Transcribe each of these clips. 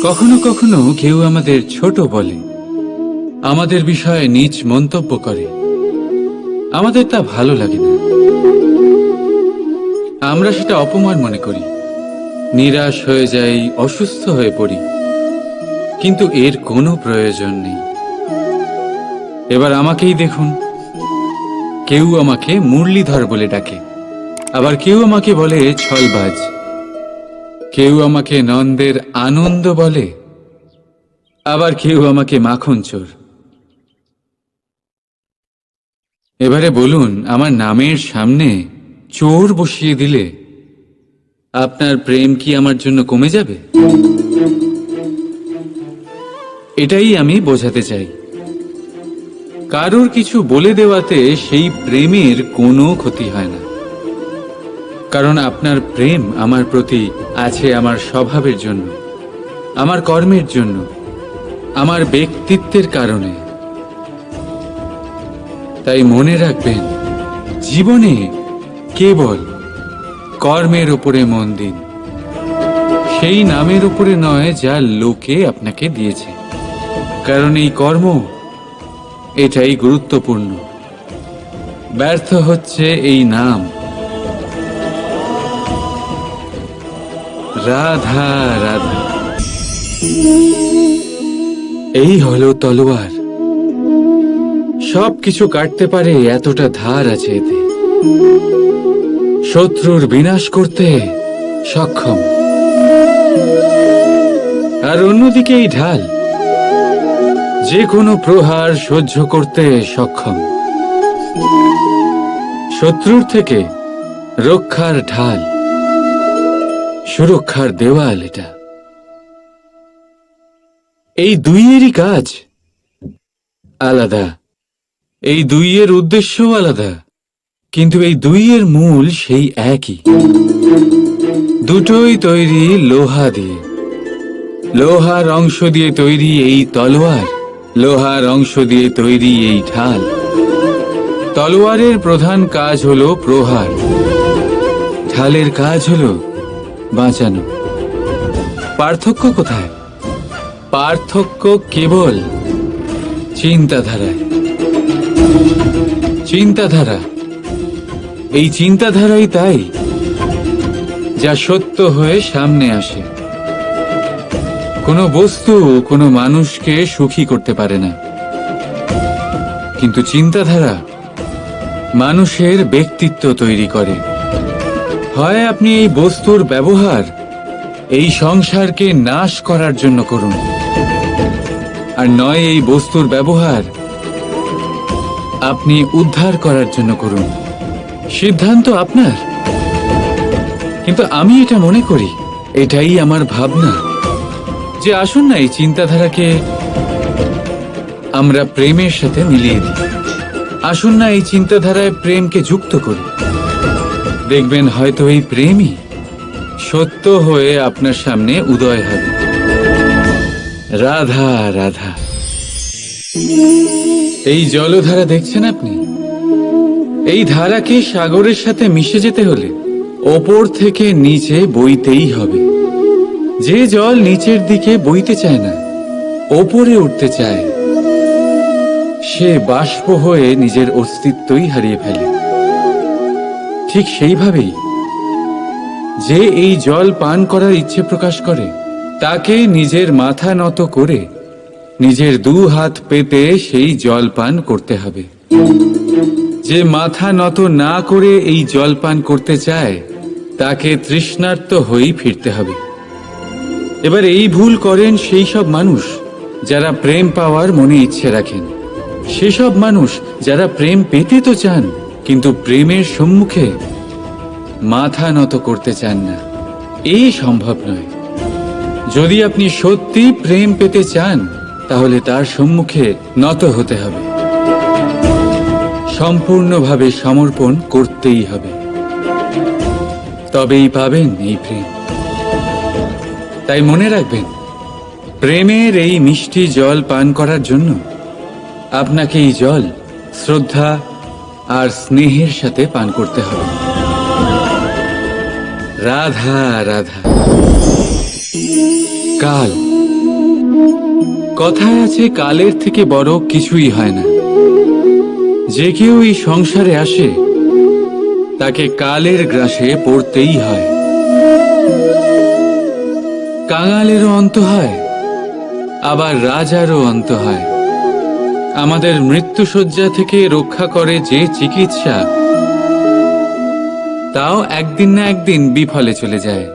কখনো কখনো কেউ আমাদের ছোট বলে, আমাদের বিষয়ে নীচ মন্তব্য করে। আমাদের তা ভালো লাগে না, আমরা সেটা অপমান মনে করি, নিরাশ হয়ে যাই, অসুস্থ হয়ে পড়ি। কিন্তু এর কোনো প্রয়োজন নেই। এবার আমাকেই দেখুন, কেউ আমাকে মুরলীধর বলে ডাকে, আবার কেউ আমাকে বলে ছলবাজ, কেউ আমাকে নন্দের আনন্দ বলে, আবার কেউ আমাকে মাখন চোর। এবারে বলুন, আমার নামের সামনে চোর বসিয়ে দিলে আপনার প্রেম কি আমার জন্য কমে যাবে? এটাই আমি বোঝাতে চাই। কারোর কিছু বলে দেওয়াতে সেই প্রেমের কোনো ক্ষতি হয় না, কারণ আপনার প্রেম আমার প্রতি আছে আমার স্বভাবের জন্য, আমার কর্মের জন্য, আমার ব্যক্তিত্বের কারণে। তাই মনে রাখবেন, জীবনে কেবল কর্মের উপরে মন দিন, সেই নামের উপরে নয় যা লোকে আপনাকে দিয়েছে, কারণ এই কর্ম এটাই গুরুত্বপূর্ণ। ব্যর্থ হচ্ছে এই নাম। রাধা রাধা। এই হলো তলোয়ার, সবকিছু কাটতে পারে, এতটা ধার আছে এতে। শত্রুর বিনাশ করতে সক্ষম, আর অন্যদিকে এই ঢাল যে কোনো প্রহার সহ্য করতে সক্ষম। শত্রুর থেকে রক্ষার ঢাল, সুরক্ষার দেওয়াল এটা। এই দুইয়েরই কাজ আলাদা, এই দুইয়ের উদ্দেশ্যও আলাদা, কিন্তু এই দুইয়ের মূল সেই একই। দুটোই তৈরি লোহা দিয়ে, লোহার অংশ দিয়ে তৈরি এই তলোয়ার, লোহার অংশ দিয়ে তৈরি এই ঢাল। তলোয়ারের প্রধান কাজ হলো প্রহার, ঢালের কাজ হলো বাঁচানো। পার্থক্য কোথায়? পার্থক্য কেবল চিন্তাধারায়। চিন্তাধারা, এই চিন্তাধারাই তাই যা সত্য হয়ে সামনে আসে। কোনো বস্তু কোনো মানুষকে সুখী করতে পারে না, কিন্তু চিন্তাধারা মানুষের ব্যক্তিত্ব তৈরি করে। হয় আপনি এই বস্তুর ব্যবহার এই সংসারকে নাশ করার জন্য করুন, আর নয় এই বস্তুর ব্যবহার আপনি উদ্ধার করার জন্য করুন। সিদ্ধান্ত আপনার। কিন্তু আমি এটা মনে করি, এটাই আমার ভাবনা, যে আসুন না এই চিন্তাধারাকে আমরা প্রেমের সাথে মিলিয়ে দিই। আসুন না এই চিন্তাধারায় প্রেমকে যুক্ত করি। দেখবেন হয়তো এই প্রেমই সত্য হয়ে আপনার সামনে উদয় হবে। রাধা রাধা। এই জলধারা দেখছেন আপনি? এই ধারাকে সাগরের সাথে মিশে যেতে হলে ওপর থেকে নিচে বইতেই হবে। যে জল নিচের দিকে বইতে চায় না, ওপরে উঠতে চায়, সে বাষ্প হয়ে নিজের অস্তিত্বই হারিয়ে ফেলে। ঠিক সেইভাবেই যে এই জল পান করার ইচ্ছে প্রকাশ করে, তাকে নিজের মাথা নত করে নিজের দু হাত পেতে সেই জল পান করতে হবে। যে মাথা নত না করে এই জল পান করতে চায়, তাকে তৃষ্ণার্ত হয়েই ফিরতে হবে। এবার এই ভুল করেন সেই সব মানুষ যারা প্রেম পাওয়ার মনে ইচ্ছে রাখেন, সেসব মানুষ যারা প্রেম পেতে তো চান, কিন্তু প্রেমের সম্মুখে মাথা নত করতে চান না। এই সম্ভব নয়। যদি আপনি সত্যি প্রেম পেতে চান, তাহলে তার সম্মুখে নত হতে হবে, সম্পূর্ণভাবে সমর্পণ করতেই হবে, তবেই পাবেন এই প্রেম। তাই মনে রাখবেন, প্রেমের এই মিষ্টি জল পান করার জন্য আপনাকে এই জল শ্রদ্ধা আর স্নেহের সাথে পান করতে হবে। রাধা রাধা। কাল কথায় আছে, কালের থেকে বড় কিছুই হয় না। যে কেউ এই সংসারে আসে তাকে কালের গ্রাসে পড়তেই হয়। কাঙালেরও অন্ত হয়, আবার রাজারও অন্ত হয়। আমাদের মৃত্যুশয্যা থেকে রক্ষা করে যে চিকিৎসা, তাও একদিন না একদিন বিফলে চলে যায়।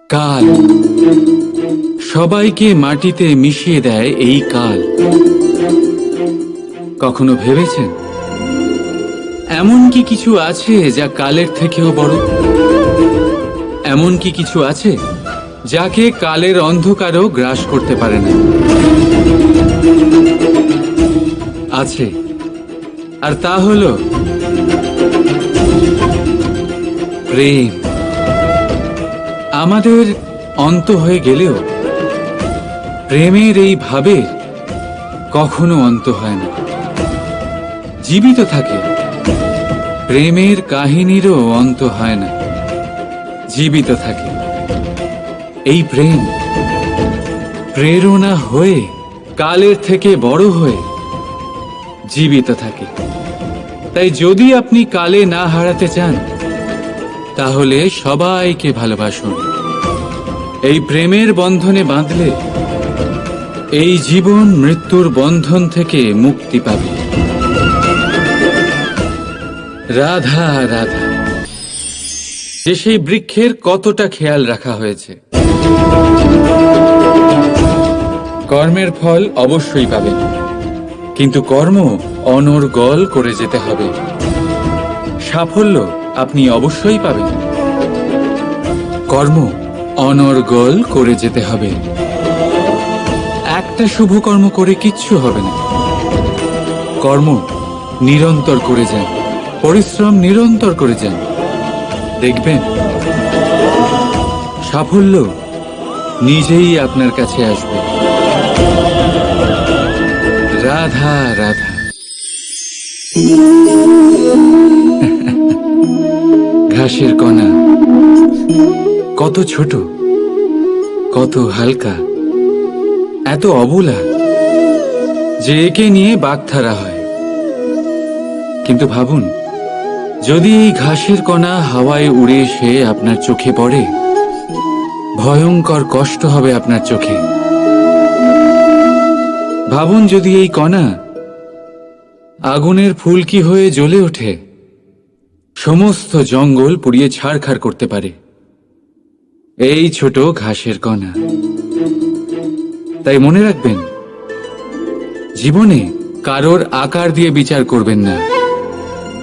কাল সবাইকে মাটিতে মিশিয়ে দেয়। এই কাল কখনো ভেবেছেন এমন কি কিছু আছে যা কালের থেকেও বড়? এমন কি কিছু আছে যাকে কালের অন্ধকারও গ্রাস করতে পারে না? আছে, আর তা হলো প্রেম। আমাদের অন্ত হয়ে গেলেও প্রেমের এই ভাবের কখনো অন্ত হয় না, জীবিত থাকে। প্রেমের কাহিনীরও অন্ত হয় না, জীবিত থাকে। এই প্রেম প্রেরণা হয়ে কালের থেকে বড় হয়ে জীবিত থাকে। তাই যদি আপনি কালে না হারাতে চান, তাহলে সবাইকে ভালোবাসুন। এই প্রেমের বন্ধনে বাঁধলে এই জীবন মৃত্যুর বন্ধন থেকে মুক্তি পাবে। রাধা রাধা। যে সেই বৃক্ষের কতটা খেয়াল রাখা হয়েছে। কর্মের ফল অবশ্যই পাবেন, কিন্তু কর্ম অনর্গল করে যেতে হবে। সাফল্য আপনি অবশ্যই পাবেন, কর্ম অনর্গল করে যেতে হবে। একটা শুভ কর্ম করে কিচ্ছু হবে না। কর্ম নিরন্তর করে যান, পরিশ্রম নিরন্তর করে যান, দেখবেন সাফল্য নিজেই আপনার কাছে আসবে। রাধা রাধা। ঘাসের কণা কত ছোট, কত হালকা, এত অবলা যে একে নিয়ে বাগধারা হয়। কিন্তু ভাবুন, যদি এই ঘাসের কণা হাওয়ায় উড়ে এসে আপনার চোখে পড়ে, ভয়ঙ্কর কষ্ট হবে আপনার চোখে। ভাবুন, যদি এই কণা আগুনের ফুলকি হয়ে জ্বলে ওঠে, সমস্ত জঙ্গল পুড়িয়ে ছারখার করতে পারে। এই ছোট ঘাসের কণা। তাই মনে রাখবেন, জীবনে কারোর আকার দিয়ে বিচার করবেন না,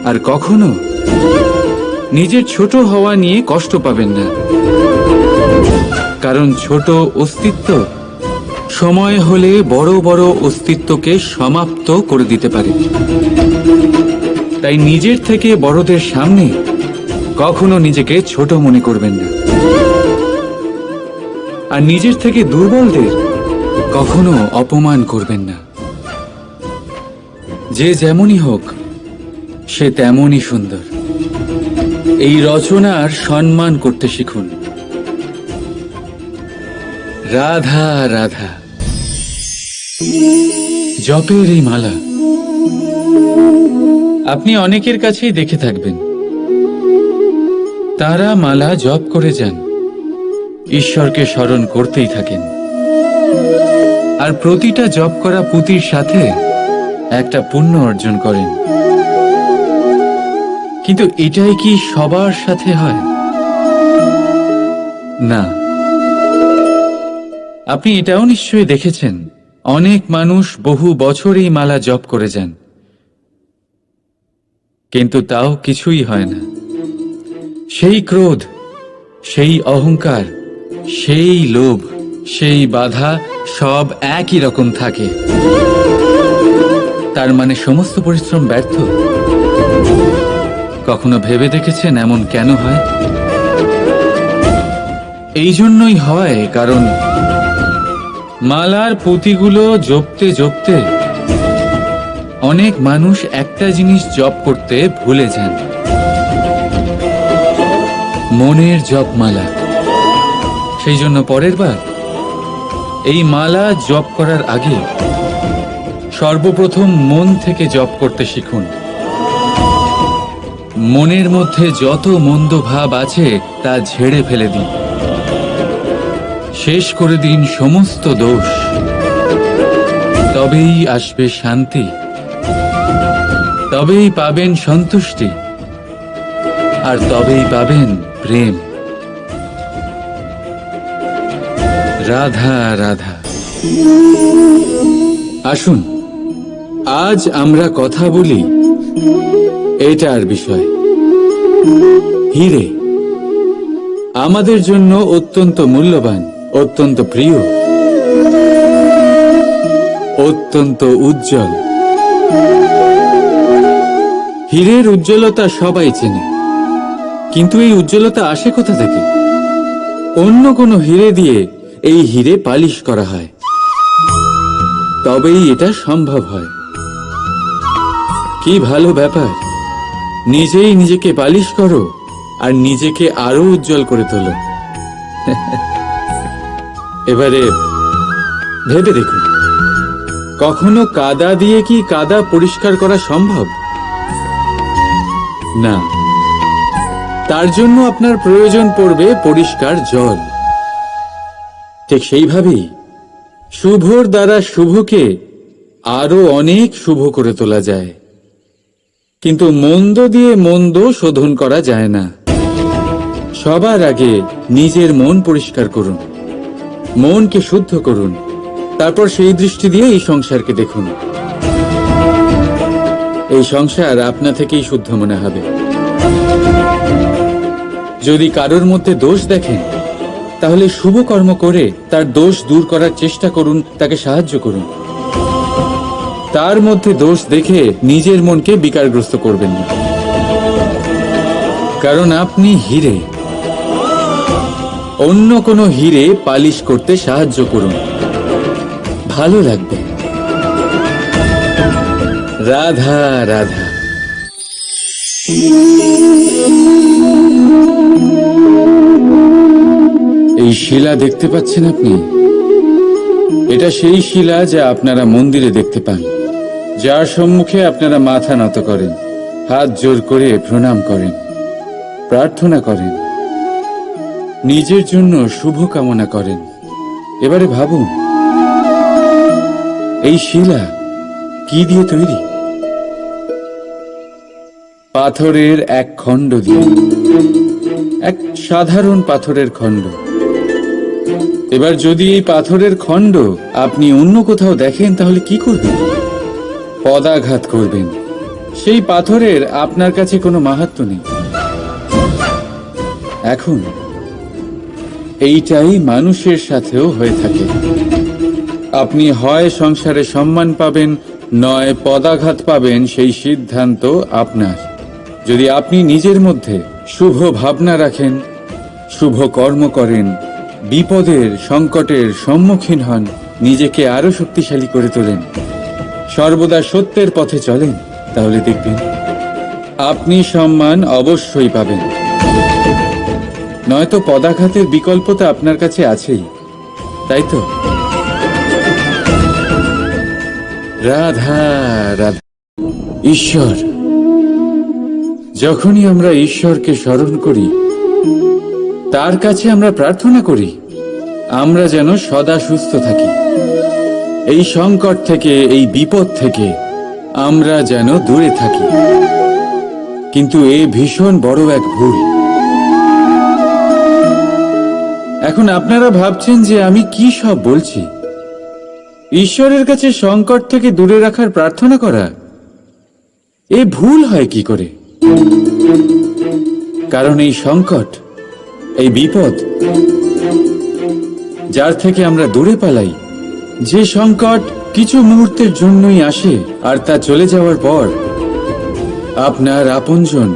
আর কখনো নিজের ছোট হওয়া নিয়ে কষ্ট পাবেন না। কারণ ছোট অস্তিত্ব সময় হলে বড় বড় অস্তিত্বকে সমাপ্ত করে দিতে পারে। তাই নিজের থেকে বড়দের সামনে কখনো নিজেকে ছোট মনে করবেন না, আর নিজের থেকে দুর্বলদের কখনো অপমান করবেন না। যে যেমনই হোক, সে তেমনই সুন্দর। এই রচনার সম্মান করতে শিখুন। রাধা রাধা। জপের এই মালা আপনি অনেকের কাছেই দেখে থাকবেন। তারা মালা জপ করে যান, ঈশ্বরকে স্মরণ করতেই থাকেন, আর প্রতিটা জপ করা পুঁতির সাথে একটা পুণ্য অর্জন করেন। কিন্তু এটাই কি সবার সাথে হয়? না। আপনি এটাও নিশ্চয়ই দেখেছেন, অনেক মানুষ বহু বছর এই মালা জপ করে যান, কিন্তু তাও কিছুই হয় না। সেই ক্রোধ, সেই অহংকার, সেই লোভ, সেই বাধা সব একই রকম থাকে। তার মানে সমস্ত পরিশ্রম ব্যর্থ। কখনো ভেবে দেখেছেন এমন কেন হয়? এই জন্যই হয় কারণ মালার পুঁতিগুলো জপতে জপতে অনেক মানুষ একটা জিনিস জপ করতে ভুলে যান, মনের জপমালা। সেই জন্য পরের বার এই মালা জপ করার আগে সর্বপ্রথম মন থেকে জপ করতে শিখুন। মনের মধ্যে যত মন্দ ভাব আছে তা ঝেড়ে ফেলে দিন। শেষ করে দিন সমস্ত দোষ। তবেই আসবে শান্তি, তবেই পাবেন সন্তুষ্টি, আর তবেই পাবেন প্রেম। রাধা রাধা। আসুন আজ আমরা কথা বলি এটার বিষয়। হিরে আমাদের জন্য অত্যন্ত মূল্যবান, অত্যন্ত প্রিয়, অত্যন্ত উজ্জ্বল। হীরের উজ্জ্বলতা সবাই চেনে, কিন্তু এই উজ্জ্বলতা আসে কোথা থেকে? অন্য কোনো হীরে দিয়ে এই হীরে পালিশ করা হয়, তবেই এটা সম্ভব হয়। কি ভালো ব্যাপার! নিজেই নিজেকে পালিশ করো আর নিজেকে আরো উজ্জ্বল করে তোলো। এবারে ভেবে দেখুন, কখনো কাদা দিয়ে কি কাদা পরিষ্কার করা সম্ভব? না, তার জন্য আপনার প্রয়োজন পড়বে পরিষ্কার জল। ঠিক সেইভাবেই শুভর দ্বারা শুভকে আরো অনেক শুভ করে তোলা যায়, কিন্তু মন্দ দিয়ে মন্দ শোধন করা যায় না। সবার আগে নিজের মন পরিষ্কার করুন, মনকে শুদ্ধ করুন, তারপর সেই দৃষ্টি দিয়ে এই সংসারকে দেখুন। এই সংসার আপনা থেকেই শুদ্ধ মনে হবে। যদি কারোর মধ্যে দোষ দেখেন, তাহলে শুভ কর্ম করে তার দোষ দূর করার চেষ্টা করুন, তাকে সাহায্য করুন। তার মধ্যে দোষ দেখে নিজের মনকে বিকারগ্রস্ত করবেন না, কারণ আপনি হীরে। অন্য কোনো হীরে পালিশ করতে সাহায্য করুন, ভালো লাগবে। রাধা রাধা। এই শিলা দেখতে পাচ্ছেন আপনি? এটা সেই শিলা যা আপনারা মন্দিরে দেখতে পান, যার সম্মুখে আপনারা মাথা নত করেন, হাত জোর করে প্রণাম করেন, প্রার্থনা করেন, নিজের জন্য শুভ কামনা করেন। এবারে ভাবুন, এই শিলা কি দিয়ে তৈরি? পাথরের এক খণ্ড দিয়ে, এক সাধারণ পাথরের খণ্ড। এবার যদি এই পাথরের খণ্ড আপনি অন্য কোথাও দেখেন, তাহলে কি করবেন? পদাঘাত করবেন। সেই পাথরের আপনার কাছে কোনো মাহাত্ম্য নেই। এখন এইটাই মানুষের সাথেও হয়ে থাকে। আপনি হয় সংসারে সম্মান পাবেন, নয় পদাঘাত পাবেন, সেই সিদ্ধান্ত আপনার। যদি আপনি নিজের মধ্যে শুভ ভাবনা রাখেন, শুভ কর্ম করেন, বিপদের সংকটের সম্মুখীন হন, নিজেকে আরো শক্তিশালী করে তোলেন, সর্বদা সত্যের পথে চলেন, তাহলে দেখবেন আপনি সম্মান অবশ্যই পাবেন। নয়তো পদাঘাতের বিকল্প তো আপনার কাছে আছেই, তাই তো? রাধা রাধা। ঈশ্বর, যখনই আমরা ঈশ্বরকে স্মরণ করি, তার কাছে আমরা প্রার্থনা করি আমরা যেন সদা সুস্থ থাকি, এই সংকট থেকে, এই বিপদ থেকে আমরা যেন দূরে থাকি। কিন্তু এ ভীষণ বড় এক ভুল। এখন আপনারা ভাবছেন যে আমি কি সব বলছি। ঈশ্বরের কাছে সংকট থেকে দূরে রাখার প্রার্থনা করা, এ ভুল হয় কি করে? কারণ এই সংকট, এই বিপদ, যার থেকে আমরা দূরে পালাই, যে সংকট কিছু মুহূর্তের জন্যই আসে আর তা চলে যাওয়ার পর আপনার আপনজন,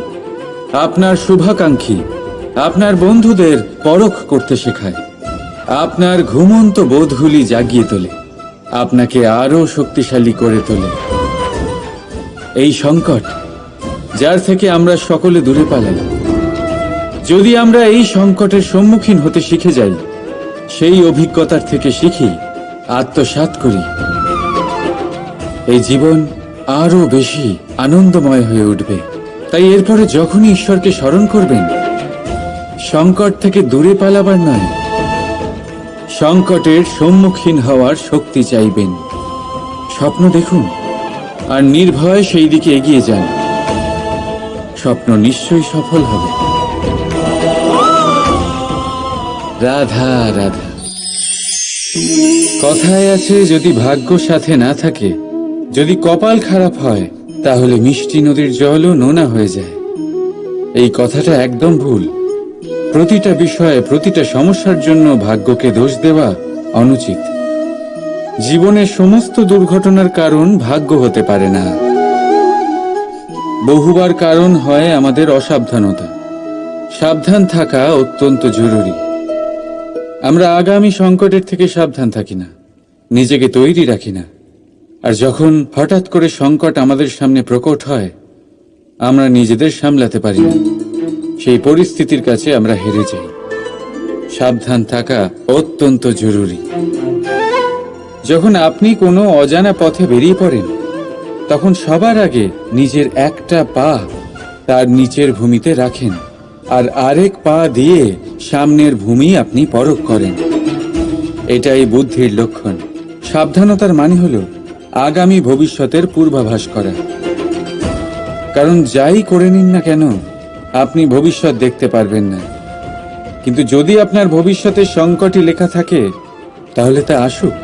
আপনার শুভাকাঙ্ক্ষী, আপনার বন্ধুদের পরখ করতে শেখায়, আপনার ঘুমন্ত বোধগুলি জাগিয়ে তোলে, আপনাকে আরো শক্তিশালী করে তোলে। এই সংকট, যার থেকে আমরা সকলে দূরে পালাই, যদি আমরা এই সংকটের সম্মুখীন হতে শিখে যাই, সেই অভিজ্ঞতার থেকে শিখি আত্মসাৎ করি, এই জীবন আরো বেশি আনন্দময় হয়ে উঠবে। তাই এরপরে যখনই ঈশ্বরকে স্মরণ করবেন, সংকট থেকে দূরে পালাবার নয়, সংকটের সম্মুখীন হওয়ার শক্তি চাইবেন। স্বপ্ন দেখুন আর নির্ভয়ে সেই দিকে এগিয়ে যান। স্বপ্ন নিশ্চয়ই সফল হবে। রাধা রাধা। কথায় আছে, যদি ভাগ্য সাথে না থাকে, যদি কপাল খারাপ হয়, তাহলে মিষ্টি নদীর জলও নোনা হয়ে যায়। এই কথাটা একদম ভুল। প্রতিটা বিষয়ে, প্রতিটা সমস্যার জন্য ভাগ্যকে দোষ দেওয়া অনুচিত। জীবনের সমস্ত দুর্ঘটনার কারণ ভাগ্য হতে পারে না। বহুবার কারণ হয় আমাদের অসাবধানতা। সাবধান থাকা অত্যন্ত জরুরি। আমরা আগামী সংকটের থেকে সাবধান থাকি না, নিজেকে তৈরি রাখি না। আর যখন হঠাৎ করে সংকট আমাদের সামনে প্রকট হয়, আমরা নিজেদের সামলাতে পারি না। সেই পরিস্থিতির কাছে আমরা হেরে যাই। সাবধান থাকা অত্যন্ত জরুরি। যখন আপনি কোনো অজানা পথে বেরিয়ে পড়েন, তখন সবার আগে নিজের একটা পা তার নিচের ভূমিতে রাখেন, আর আরেক পা দিয়ে সামনের ভূমি আপনি পরখ করেন। এটাই বুদ্ধির লক্ষণ। সাবধানতার মানে হলো আগামী ভবিষ্যতের পূর্বাভাস করা। কারণ যাই করে নিন না কেন, আপনি ভবিষ্যৎ দেখতে পারবেন না। কিন্তু যদি আপনার ভবিষ্যতে সংকটই লেখা থাকে, তাহলে তা আসুক।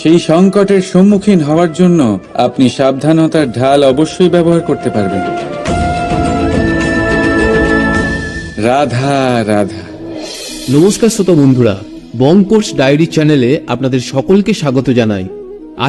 সেই সংকটের সম্মুখীন হওয়ার জন্য আপনি সাবধানতার ঢাল অবশ্যই ব্যবহার করতে পারবেন। রাধা রাধা। নমস্কার শ্রোতা বন্ধুরা, বং কোর্স ডায়েরি চ্যানেলে আপনাদের সকলকে স্বাগত জানাই।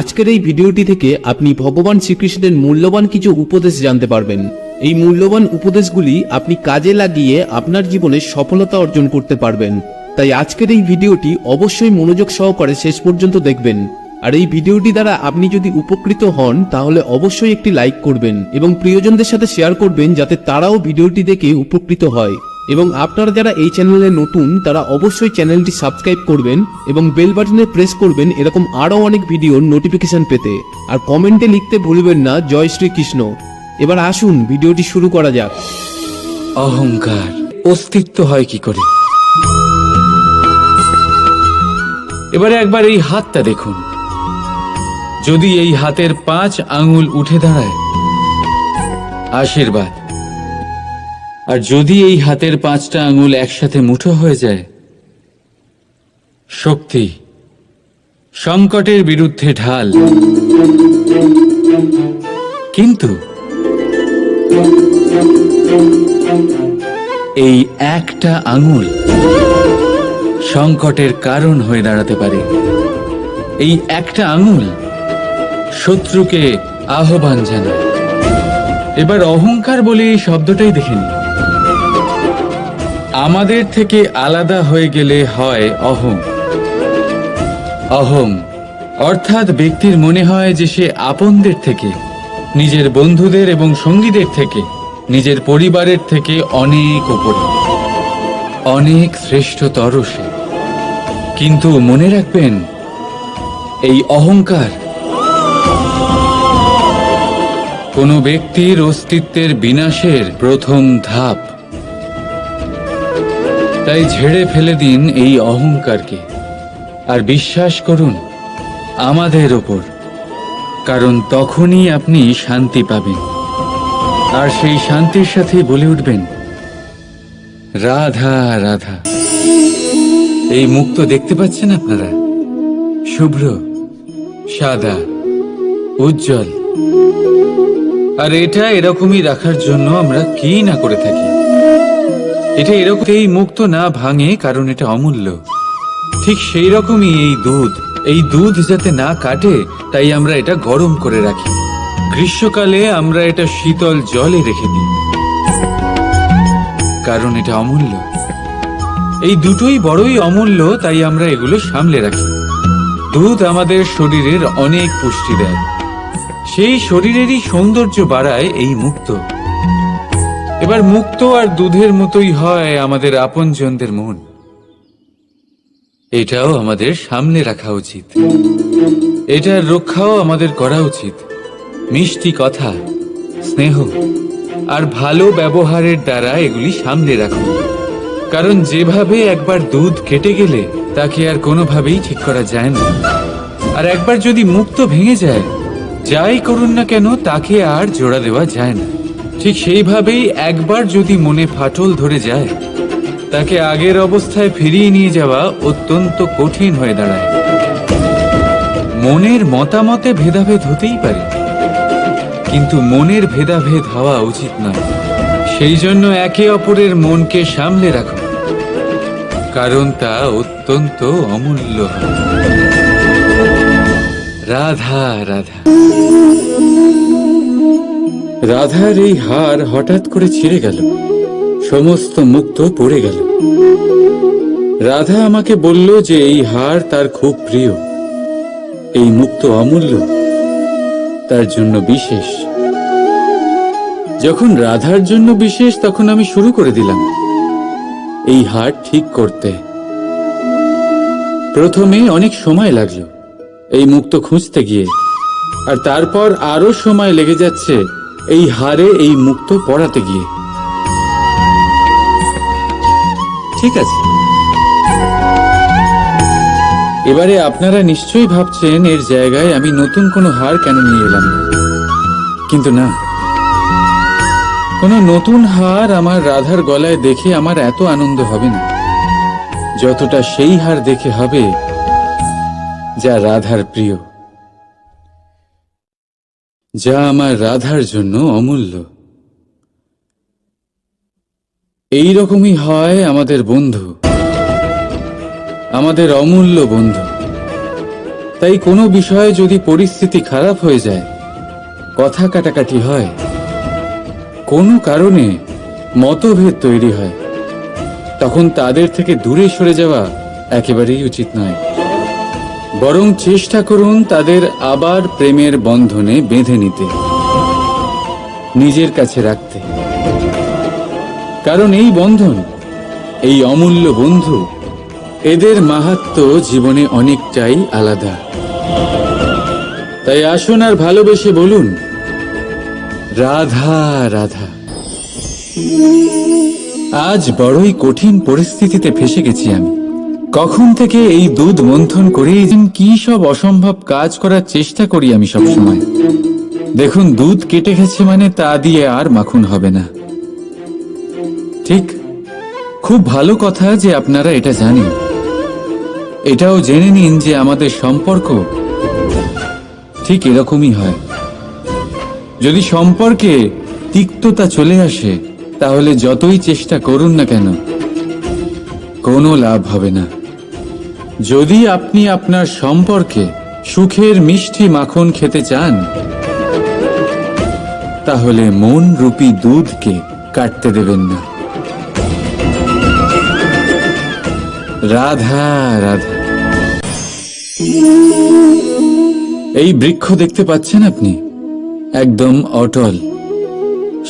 আজকের এই ভিডিওটি থেকে আপনি ভগবান শ্রীকৃষ্ণের মূল্যবান কিছু উপদেশ জানতে পারবেন। এই মূল্যবান উপদেশগুলি আপনি কাজে লাগিয়ে আপনার জীবনে সফলতা অর্জন করতে পারবেন। তাই আজকের এই ভিডিওটি অবশ্যই মনোযোগ সহকারে শেষ পর্যন্ত দেখবেন। আর এই ভিডিওটি দ্বারা আপনি যদি উপকৃত হন, তাহলে অবশ্যই একটি লাইক করবেন এবং প্রিয়জনদের সাথে শেয়ার করবেন, যাতে তারাও ভিডিওটি দেখে উপকৃত হয়। এবং আপনারা যারা এই চ্যানেলে নতুন, তারা অবশ্যই চ্যানেলটি সাবস্ক্রাইব করবেন এবং বেল বাটনে প্রেস করবেন এরকম আরো অনেক ভিডিওর নোটিফিকেশন পেতে। আর কমেন্টে লিখতে ভুলবেন না জয় শ্রীকৃষ্ণ। এবার আসুন ভিডিওটি শুরু করা যাক। অহংকার অস্তিত্ব হয় কি করে? এবারে একবার এই হাতটা দেখুন। যদি এই হাতের 5 আঙ্গুল উঠে দাঁড়ায়, আশীর্বাদ। আর যদি এই হাতের 5টা আঙ্গুল একসাথে মুঠো হয়ে যায়, শক্তি। সংকটের বিরুদ্ধে ঢাল। কিন্তু এই একটা আঙ্গুল সংকটের কারণ হয়ে দাঁড়াতে পারে। এই একটা আঙ্গুল শত্রুকে আহ্বান জানায়। এবার অহংকার বলে এই শব্দটাই দেখে নিন। আমাদের থেকে আলাদা হয়ে গেলে হয় অহং। অহং অর্থাৎ ব্যক্তির মনে হয় যে সে আপনদের থেকে, নিজের বন্ধুদের এবং সঙ্গীদের থেকে, নিজের পরিবারের থেকে অনেক উপরে, অনেক শ্রেষ্ঠতর সে। কিন্তু মনে রাখবেন, এই অহংকার কোনো ব্যক্তির অস্তিত্বের বিনাশের প্রথম ধাপ। তাই ঝেড়ে ফেলে দিন এই অহংকারকে, আর বিশ্বাস করুন আমাদের ওপর। কারণ তখনই আপনি শান্তি পাবেন। আর সেই শান্তির সাথে বলে উঠবেন, রাধা রাধা। এই মুক্ত দেখতে পাচ্ছেন আপনারা? শুভ্র, সাদা, উজ্জ্বল। আর এটা এরকমই রাখার জন্য আমরা কি না করে থাকি। এটা এরকম, এই মুক্ত না ভাঙে, কারণ এটা অমূল্য। ঠিক সেই রকমই এই দুধ যাতে না কাটে, তাই আমরা এটা গরম করে রাখি। গ্রীষ্মকালে আমরা এটা শীতল জলে রেখে দিই, কারণ এটা অমূল্য। এই দুটোই বড়ই অমূল্য, তাই আমরা এগুলো সামলে রাখি। দুধ আমাদের শরীরের অনেক পুষ্টি দেয়। সেই শরীরেরই সৌন্দর্য বাড়ায় এই মুক্ত। এবার মুক্ত আর দুধের মতোই হয় আমাদের আপনজনদের মন। এটাও আমাদের সামনে রাখা উচিত। এটার রক্ষাও আমাদের করা উচিত। মিষ্টি কথা, স্নেহ আর ভালো ব্যবহারের দ্বারা এগুলি সামলে রাখুন। কারণ যেভাবে একবার দুধ কেটে গেলে তাকে আর কোনোভাবেই ঠিক করা যায় না, আর একবার যদি মুক্ত ভেঙে যায়, যাই করুন না কেন তাকে আর জোড়া দেওয়া যায় না। ঠিক সেইভাবেই একবার যদি মনে ফাটল ধরে যায়, তাকে আগের অবস্থায় ফিরিয়ে নিয়ে যাওয়া অত্যন্ত কঠিন হয়ে দাঁড়ায়। মনের মতামতে ভেদাভেদ হতেই পারে, কিন্তু মনের ভেদাভেদ হওয়া উচিত নয়। সেই জন্য একে অপরের মনকে সামলে রাখুন, কারণ তা অত্যন্ত অমূল্য হয়। রাধা রাধা। রাধার এই হার হঠাৎ করে ছিঁড়ে গেল, সমস্ত মুক্ত পড়ে গেল। রাধা আমাকে বলল যে এই হার তার খুব প্রিয়, এই মুক্ত অমূল্য, তার জন্য বিশেষ। যখন রাধার জন্য বিশেষ, তখন আমি শুরু করে দিলাম এই হার ঠিক করতে। প্রথমে অনেক সময় লাগলো এই মুক্ত খুঁজতে গিয়ে, আর তারপর আরো সময় লেগে যাচ্ছে এই হারে এই মুক্ত পড়াতে গিয়ে। ঠিক আছে, এবারে আপনারা নিশ্চয়ই ভাবছেন এর জায়গায় আমি নতুন কোনো হার কেন নিয়ে এলাম না। কিন্তু না, কোনো নতুন হার আমার রাধার গলায় দেখে আমার এত আনন্দ হবে না, যতটা সেই হার দেখে হবে যা রাধার প্রিয়, যা আমার রাধার জন্য অমূল্য। এই রকমই হয় আমাদের বন্ধু, আমাদের অমূল্য বন্ধু। তাই কোনো বিষয়ে যদি পরিস্থিতি খারাপ হয়ে যায়, কথা কাটাকাটি হয়, কোনো কারণে মতভেদ তৈরি হয়, তখন তাদের থেকে দূরে সরে যাওয়া একেবারেই উচিত নয়। বরং চেষ্টা করুন তাদের আবার প্রেমের বন্ধনে বেঁধে নিতে, নিজের কাছে রাখতে। কারণ এই বন্ধন, এই অমূল্য বন্ধু, এদের মাহাত্ম্য জীবনে অনেকটাই আলাদা। তাই আসুন আর ভালোবেসে বলুন, রাধা রাধা। আজ বড়ই কঠিন পরিস্থিতিতে ফেসে গেছি আমি। কখন থেকে এই দুধ মন্থন করে কি সব অসম্ভব কাজ করার চেষ্টা করি আমি সবসময়। দেখুন, দুধ কেটে গেছে মানে তা দিয়ে আর মাখন হবে না। ঠিক, খুব ভালো কথা যে আপনারা এটা জানেন। এটাও জেনে নিন যে আমাদের সম্পর্ক ঠিক এরকমই হয়। যদি সম্পর্কে তিক্ততা চলে আসে, তাহলে যতই চেষ্টা করুন না কেন কোনো লাভ হবে না। যদি আপনি আপনার সম্পর্কে সুখের মিষ্টি মাখন খেতে চান, তাহলে মন রূপী দুধকে কাটতে দেবেন না। রাধা রাধা। এই বৃক্ষ দেখতে পাচ্ছেন আপনি, একদম অটল,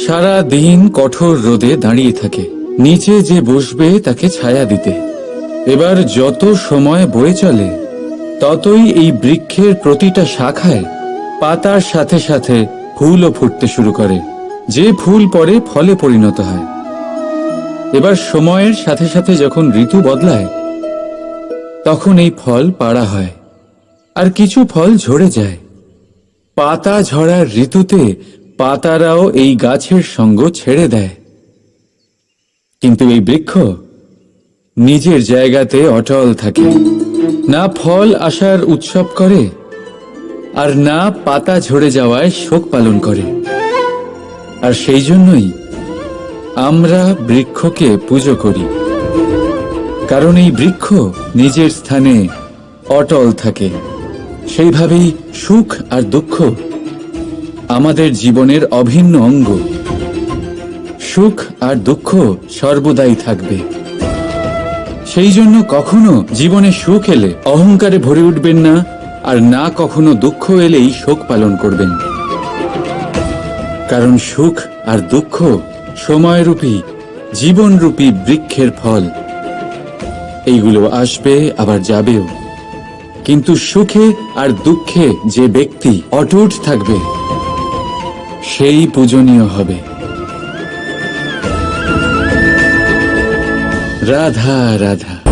সারা দিন কঠোর রোদে দাঁড়িয়ে থাকে, নিচে যে বসবে তাকে ছায়া দিতে। এবার যত সময় বয়ে চলে, ততই এই বৃক্ষের প্রতিটা শাখায় পাতার সাথে সাথে ফুলও ফুটতে শুরু করে, যে ফুল পরে ফলে পরিণত হয়। এবার সময়ের সাথে সাথে যখন ঋতু বদলায়, তখন এই ফল পাড়া হয়, আর কিছু ফল ঝরে যায়। পাতা ঝরার ঋতুতে পাতারাও এই গাছের সঙ্গ ছেড়ে দেয়, কিন্তু এই বৃক্ষ নিজের জায়গাতে অটল থাকে, না ফল আসার উৎসব করে, আর না পাতা ঝরে যাওয়ায় শোক পালন করে। আর সেই জন্যই আমরা বৃক্ষকে পুজো করি, কারণ এই বৃক্ষ নিজের স্থানে অটল থাকে। সেইভাবেই সুখ আর দুঃখ আমাদের জীবনের অভিন্ন অঙ্গ। সুখ আর দুঃখ সর্বদাই থাকবে। সেই জন্য কখনো জীবনে সুখ এলে অহংকারে ভরে উঠবেন না, আর না কখনো দুঃখ এলেই শোক পালন করবেন। কারণ সুখ আর দুঃখ সময়রূপী, জীবনরূপী বৃক্ষের ফল। এইগুলো আসবে আবার যাবেও, কিন্তু সুখে আর দুঃখে যে ব্যক্তি অটুট থাকবে সেই পূজনীয় হবে। রাধা রাধা।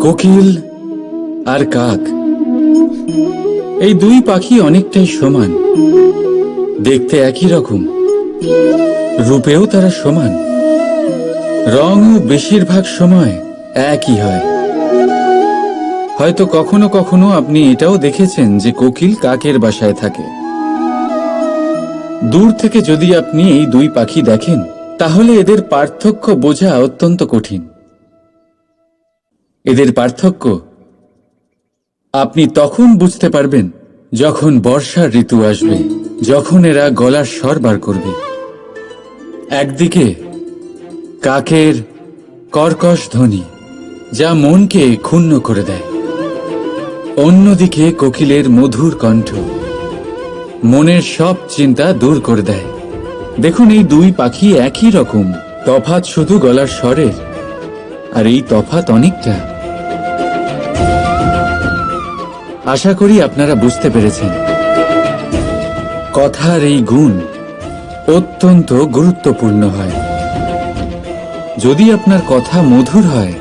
কোকিল আর কাক, এই দুই পাখি অনেকটাই সমান। দেখতে একই রকম, রূপেও তারা সমান, রঙও বেশিরভাগ সময় একই হয়। হয়তো কখনো কখনো আপনি এটাও দেখেছেন যে কোকিল কাকের বাসায় থাকে। দূর থেকে যদি আপনি এই দুই পাখি দেখেন, তাহলে এদের পার্থক্য বোঝা অত্যন্ত কঠিন। এদের পার্থক্য আপনি তখন বুঝতে পারবেন যখন বর্ষার ঋতু আসবে, যখন এরা গলার স্বর বার করবে। একদিকে কাকের কর্কশ ধ্বনি, যা মনকে ক্ষুণ্ণ করে দেয়। অন্যদিকে কোকিলের মধুর কণ্ঠ মনের সব চিন্তা দূর করে দেয়। দেখুন, এই দুই পাখি একই রকম, তফাৎ শুধু গলার স্বরের, আর এই তফাৎ অনেকটা। আশা করি আপনারা বুঝতে পেরেছেন। কথার এই গুণ অত্যন্ত গুরুত্বপূর্ণ হয়। যদি আপনার কথা মধুর হয়,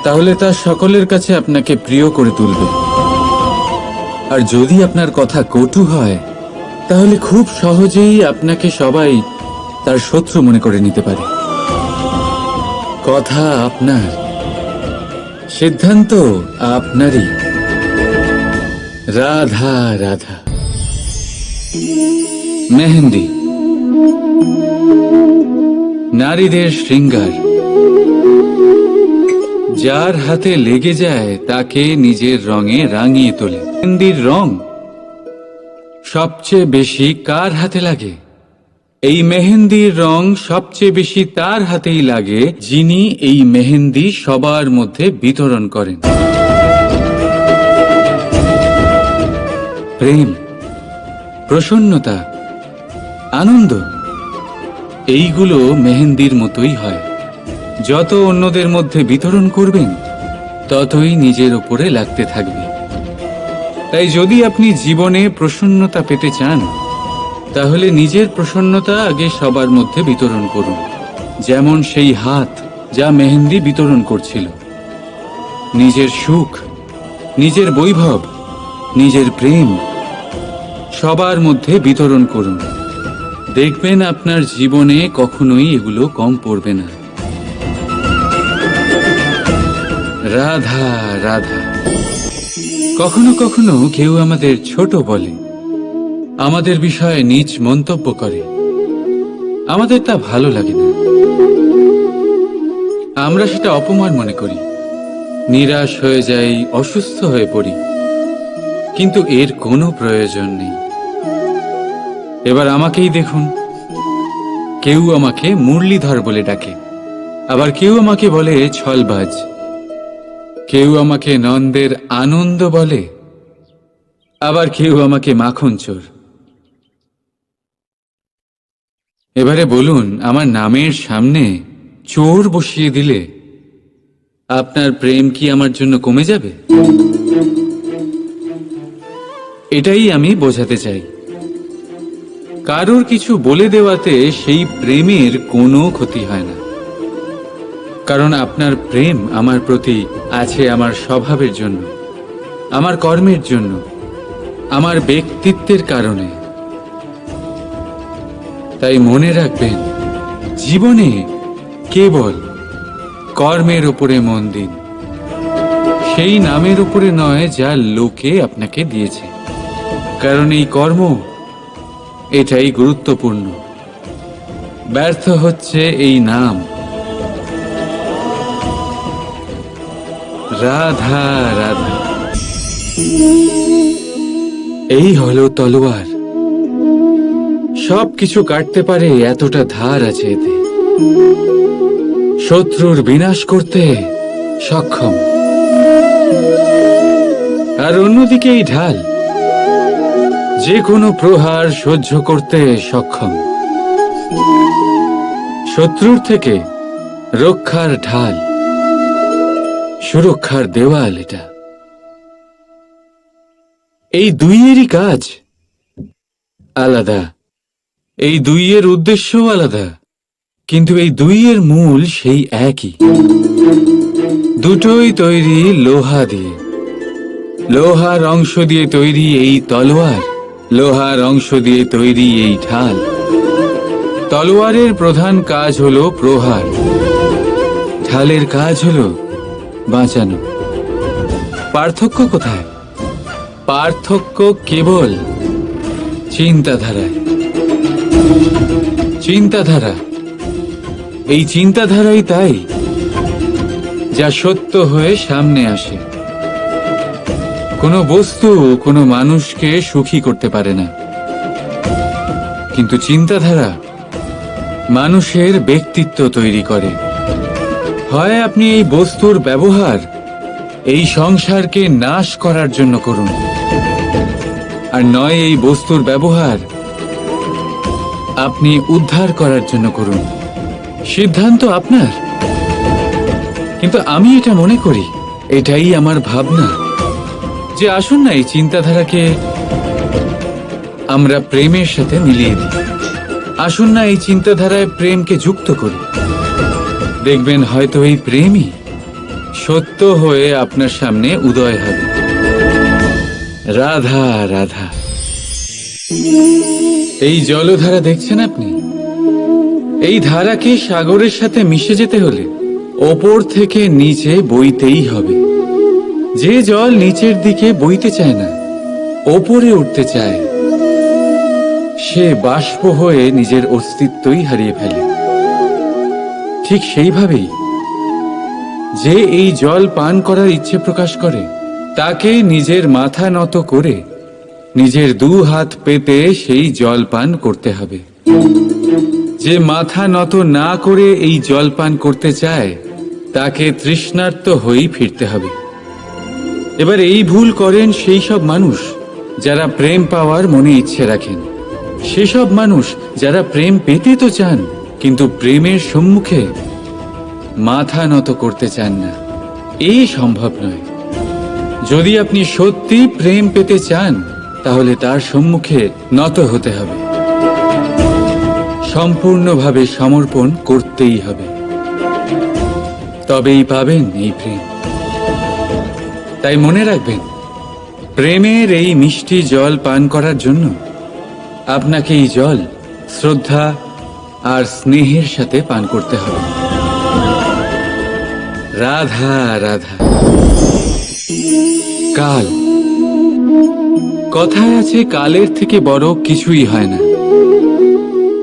তাহলে তা সকলের কাছে আপনাকে প্রিয় করে তুলবে। আর যদি আপনার কথা কটু হয়, তাহলে খুব সহজেই আপনাকে সবাই তার শত্রু মনে করে নিতে পারে। কথা আপনার, সিদ্ধান্ত আপনারই। রাধা রাধা। মেহেন্দি নারীদের শৃঙ্গার। যার হাতে লেগে যায় তাকে নিজের রঙে রাঙিয়ে তোলে। মেহেন্দির রং সবচেয়ে বেশি কার হাতে লাগে? এই মেহেন্দির রং সবচেয়ে বেশি তার হাতেই লাগে যিনি এই মেহেন্দি সবার মধ্যে বিতরণ করেন। প্রেম, প্রসন্নতা, আনন্দ, এইগুলো মেহেন্দির মতোই হয়। যত অন্যদের মধ্যে বিতরণ করবেন, ততই নিজের উপরে লাগতে থাকবে। তাই যদি আপনি জীবনে প্রসন্নতা পেতে চান, তাহলে নিজের প্রসন্নতা আগে সবার মধ্যে বিতরণ করুন। যেমন সেই হাত যা মেহেন্দি বিতরণ করছিল। নিজের সুখ, নিজের বৈভব, নিজের প্রেম সবার মধ্যে বিতরণ করুন। দেখবেন আপনার জীবনে কখনোই এগুলো কম পড়বে না। রাধা রাধা। কখনো কখনো কেউ আমাদের ছোট বলে, আমাদের বিষয়ে নীচ মন্তব্য করে। আমাদের তা ভালো লাগে না। আমরা সেটা অপমান মনে করি, নিরাশ হয়ে যাই, অসুস্থ হয়ে পড়ি। কিন্তু এর কোনো প্রয়োজন নেই। এবার আমাকেই দেখুন, কেউ আমাকে মুরলীধর বলে ডাকে, আবার কেউ আমাকে বলে ছলবাজ। কেউ আমাকে নন্দের আনন্দ বলে, আবার কেউ আমাকে মাখন চোর। এবারে বলুন, আমার নামের সামনে চোর বসিয়ে দিলে আপনার প্রেম কি আমার জন্য কমে যাবে? এটাই আমি বোঝাতে চাই। কারোর কিছু বলে দেওয়াতে সেই প্রেমের কোনো ক্ষতি হয় না। কারণ আপনার প্রেম আমার প্রতি আছে আমার স্বভাবের জন্য, আমার কর্মের জন্য, আমার ব্যক্তিত্বের কারণে। তাই মনে রাখবেন, জীবনে কেবল কর্মের উপরে মন দিন, সেই নামের উপরে নয় যা লোকে আপনাকে দিয়েছে। কারণ এই কর্ম, এটাই গুরুত্বপূর্ণ। ব্যর্থ হচ্ছে এই নাম। রাধা রাধা। এই হলো তলোয়ার। সবকিছু কাটতে পারে, এতটা ধার আছে এতে। শত্রুর বিনাশ করতে সক্ষম। আর অন্যদিকে এই ঢাল যে কোনো প্রহার সহ্য করতে সক্ষম। শত্রুর থেকে রক্ষার ঢাল। সুরক্ষার দেওয়াল এটা। এই দুইয়েরই কাজ আলাদা, এই দুইয়ের উদ্দেশ্যও আলাদা, কিন্তু এই দুইয়ের মূল সেই একই। দুটোই তৈরি লোহা দিয়ে। লোহার অংশ দিয়ে তৈরি এই তলোয়ার, লোহার অংশ দিয়ে তৈরি এই ঢাল। তলোয়ারের প্রধান কাজ হলো প্রহার, ঢালের কাজ হলো বাঁচানো। পার্থক্য কোথায়? পার্থক্য কেবল চিন্তাধারায়। চিন্তাধারা, এই চিন্তাধারাই তাই যা সত্য হয়ে সামনে আসে। কোনো বস্তু কোনো মানুষকে সুখী করতে পারে না, কিন্তু চিন্তাধারা মানুষের ব্যক্তিত্ব তৈরি করে। হয় আপনি এই বস্তুর ব্যবহার এই সংসারকে নাশ করার জন্য করুন, আর নয় এই বস্তুর ব্যবহার আপনি উদ্ধার করার জন্য করুন। সিদ্ধান্ত আপনার। কিন্তু আমি এটা মনে করি, এটাই আমার ভাবনা, যে আসুন না এই চিন্তাধারাকে আমরা প্রেমের সাথে মিলিয়ে দিই। আসুন না এই চিন্তাধারায় প্রেমকে যুক্ত করি। দেখবেন হয়তো এই প্রেমই সত্য হয়ে আপনার সামনে উদয় হবে। রাধা রাধা। এই জলধারা দেখছেন আপনি? এই ধারাকে সাগরের সাথে মিশে যেতে হলে ওপর থেকে নিচে বইতেই হবে। যে জল নিচের দিকে বইতে চায় না, ওপরে উঠতে চায়, সে বাষ্প হয়ে নিজের অস্তিত্বই হারিয়ে ফেলে। ঠিক সেইভাবেই যে এই জল পান করার ইচ্ছে প্রকাশ করে, তাকে নিজের মাথা নত করে নিজের দু হাত পেতে সেই জল পান করতে হবে। যে মাথা নত না করে এই জল পান করতে চায়, তাকে তৃষ্ণার্ত হয়েই ফিরতে হবে। এবার এই ভুল করেন সেই সব মানুষ যারা প্রেম পাওয়ার মনে ইচ্ছে রাখেন, সেসব মানুষ যারা প্রেম পেতে তো চান, কিন্তু প্রেমের সম্মুখে মাথা নত করতে চান না। এই সম্ভব নয়। যদি আপনি সত্যি প্রেম পেতে চান, তাহলে তার সম্মুখে নত হতে হবে, সম্পূর্ণভাবে সমর্পণ করতেই হবে, তবেই পাবেন এই প্রেম। তাই মনে রাখবেন, প্রেমের এই মিষ্টি জল পান করার জন্য আপনাকে এই জল শ্রদ্ধা আর স্নেহের সাথে পান করতে হবে। রাধা রাধা। কাল, কথায় আছে কালের থেকে বড় কিছুই হয় না।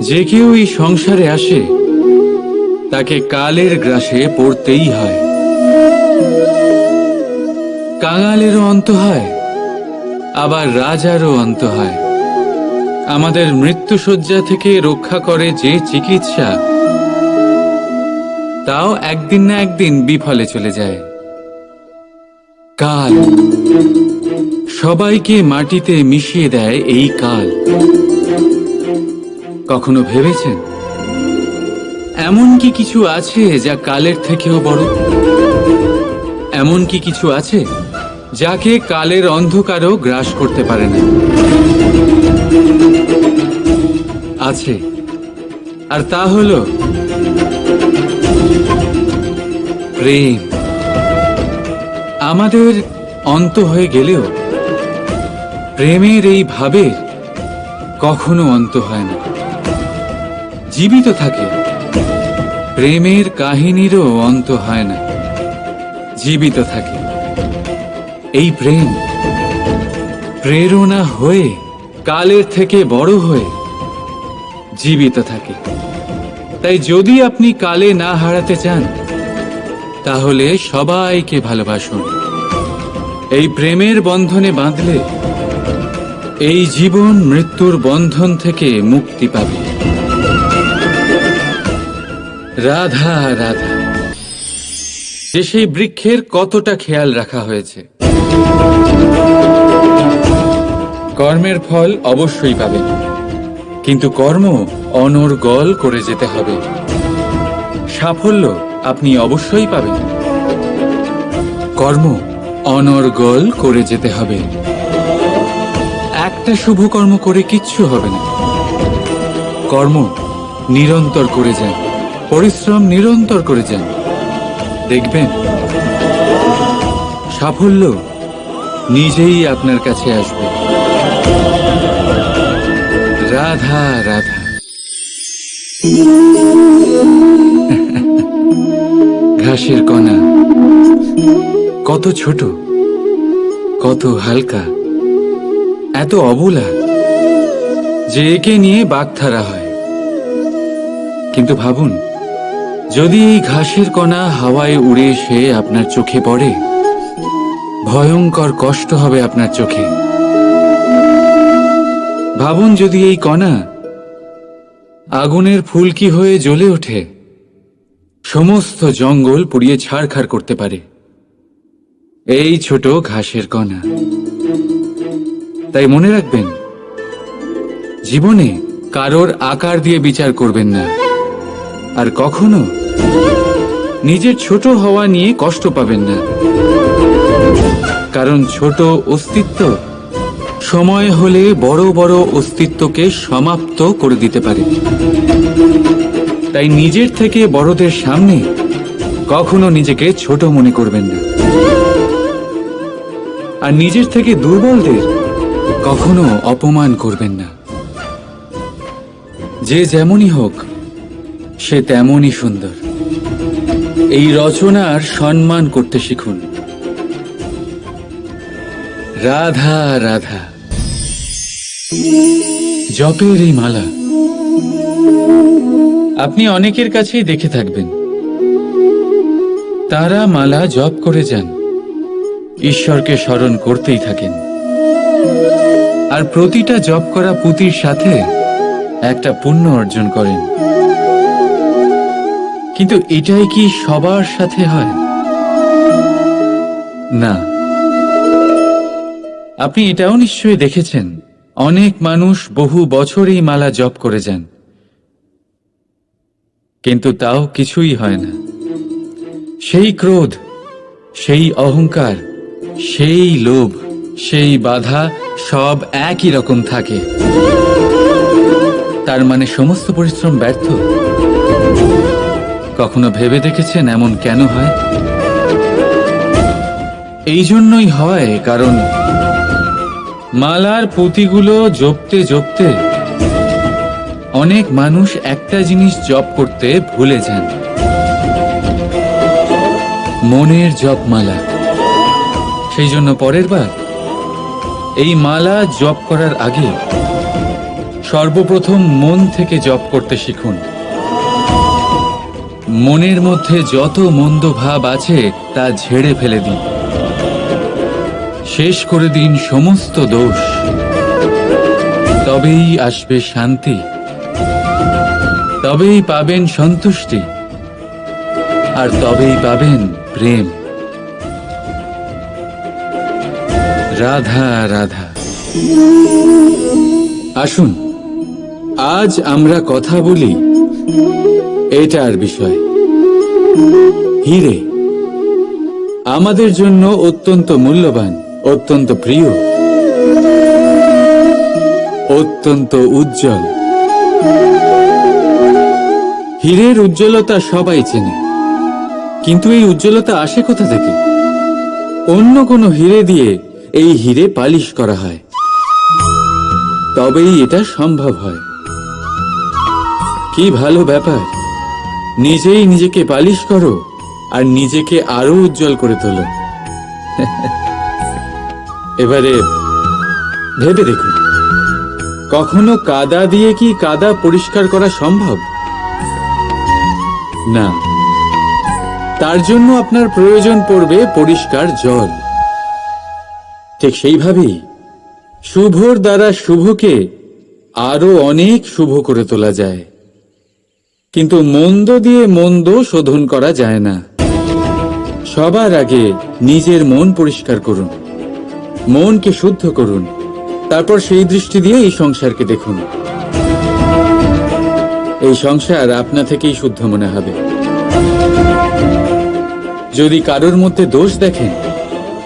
যে কেউ এই সংসারে আসে, তাকে কালের গ্রাসে পড়তেই হয়। কাঙালেরও অন্ত হয়, আবার রাজারও অন্ত হয়। আমাদের মৃত্যুশয্যা থেকে রক্ষা করে যে চিকিৎসা, তাও একদিন না একদিন বিফলে চলে যায়। কাল সবাইকে মাটিতে মিশিয়ে দেয়। এই কাল কখনো ভেবেছেন এমন কি কিছু আছে যা কালের থেকেও বড়? এমন কি কিছু আছে যাকে কালের অন্ধকারও গ্রাস করতে পারে না? আছে, আর তা হলো প্রেম। আমাদের অন্ত হয়ে গেলেও প্রেমের এই ভাবের কখনো অন্ত হয় না, জীবিত থাকে। প্রেমের কাহিনীরও অন্ত হয় না, জীবিত থাকে। এই প্রেম প্রেরণা হয়ে কালের থেকে বড় হয়ে জীবিত থাকে। তাই যদি আপনি কালে না হারাতে চান, তাহলে সবাইকে ভালোবাসুন। এই প্রেমের বন্ধনে বাঁধলে এই জীবন মৃত্যুর বন্ধন থেকে মুক্তি পাবে। রাধা রাধা। যে সেই বৃক্ষের কতটা খেয়াল রাখা হয়েছে। কর্মের ফল অবশ্যই পাবেন, কিন্তু কর্ম অনর্গল করে যেতে হবে। সাফল্য আপনি অবশ্যই পাবেন, কর্ম অনর্গল করে যেতে হবে। একটা শুভ কর্ম করে কিচ্ছু হবে না। কর্ম নিরন্তর করে যান, পরিশ্রম নিরন্তর করে যান, দেখবেন সাফল্য নিজেই আপনার কাছে আসবে। রাধা রাধা। ঘাসের কণা কত ছোট, কত হালকা, এত অবলা যে একে নিয়ে বাগধারা হয়। কিন্তু ভাবুন, যদি এই ঘাসের কণা হাওয়ায় উড়ে এসে আপনার চোখে পড়ে, ভয়ঙ্কর কষ্ট হবে আপনার চোখে। ভাবুন, যদি এই কণা আগুনের ফুলকি হয়ে জ্বলে ওঠে, সমস্ত জঙ্গল পুড়িয়ে ছারখার করতে পারে। এই ছোট ঘাসের কণা। তাই মনে রাখবেন, জীবনে কারোর আকার দিয়ে বিচার করবেন না, আর কখনো নিজের ছোট হওয়া নিয়ে কষ্ট পাবেন না। কারণ ছোট অস্তিত্ব সময় হলে বড় বড় অস্তিত্বকে সমাপ্ত করে দিতে পারে। তাই নিজের থেকে বড়দের সামনে কখনো নিজেকে ছোট মনে করবেন না, আর নিজের থেকে দুর্বলদের কখনো অপমান করবেন না। যে যেমনই হোক, সে তেমনই সুন্দর। এই রচনার সম্মান করতে শিখুন। রাধা রাধা। জপের এই মালা আপনি অনেকের কাছেই দেখে থাকবেন। তারা মালা জপ করে যান, ঈশ্বরকে স্মরণ করতেই থাকেন, আর প্রতিটা জপ করা পুঁতির সাথে একটা পুণ্য অর্জন করেন। কিন্তু এটাই কি সবার সাথে হয়? না। আপনি এটাও নিশ্চয়ই দেখেছেন, অনেক মানুষ বহু বছর এই মালা জপ করে যান, কিন্তু তাও কিছুই হয় না। সেই ক্রোধ, সেই অহংকার, সেই লোভ, সেই বাধা সব একই রকম থাকে। তার মানে সমস্ত পরিশ্রম ব্যর্থ। কখনো ভেবে দেখেছেন এমন কেন হয়? এই জন্যই হয় কারণ মালার পুঁতিগুলো জপতে জপতে অনেক মানুষ একটা জিনিস জপ করতে ভুলে যান, মনের জপমালা। সেই জন্য পরের বার এই মালা জপ করার আগে সর্বপ্রথম মন থেকে জপ করতে শিখুন। মনের মধ্যে যত মন্দ ভাব আছে তা ঝেড়ে ফেলে দিন, শেষ করে দিন সমস্ত দোষ। তবেই আসবে শান্তি, তবেই পাবেন সন্তুষ্টি, আর তবেই পাবেন প্রেম। রাধা রাধা। আসুন আজ আমরা কথা বলি এটার বিষয়। হিরে আমাদের জন্য অত্যন্ত মূল্যবান, অত্যন্ত প্রিয়, অত্যন্ত উজ্জ্বল। হীরের উজ্জ্বলতা সবাই চেনে, কিন্তু এই উজ্জ্বলতা আসে কোথা থেকে? অন্য কোনো হীরে দিয়ে এই হীরে পালিশ করা হয়, তবেই এটা সম্ভব হয়। কি ভালো ব্যাপার! নিজেই নিজেকে পালিশ করো আর নিজেকে আরো উজ্জ্বল করে তোলো। এবারে ভেবে দেখুন, কখনো কাদা দিয়ে কি কাদা পরিষ্কার করা সম্ভব? না। তার জন্য আপনার প্রয়োজন পড়বে পরিষ্কার জল। ঠিক সেইভাবেই শুভর দ্বারা শুভকে আরো অনেক শুভ করে তোলা যায়, কিন্তু মন্দ দিয়ে মন্দ শোধন করা যায় না। সবার আগে নিজের মন পরিষ্কার করুন, মনকে শুদ্ধ করুন, তারপর সেই দৃষ্টি দিয়ে এই সংসারকে দেখুন। এই সংসার আপনা থেকেই শুদ্ধ মনে হবে। যদি কারোর মধ্যে দোষ দেখেন,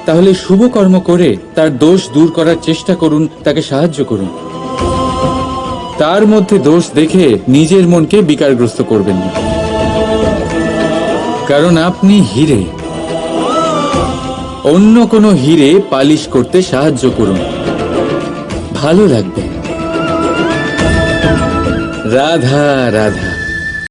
তাহলে শুভ কর্ম করে তার দোষ দূর করার চেষ্টা করুন, তাকে সাহায্য করুন। তার মধ্যে দোষ দেখে নিজের মনকে বিকারগ্রস্ত করবেন না, কারণ আপনি হিরে। অন্য কোনো হিরে পালিশ করতে সাহায্য করুন, ভালো লাগবে। রাধা রাধা।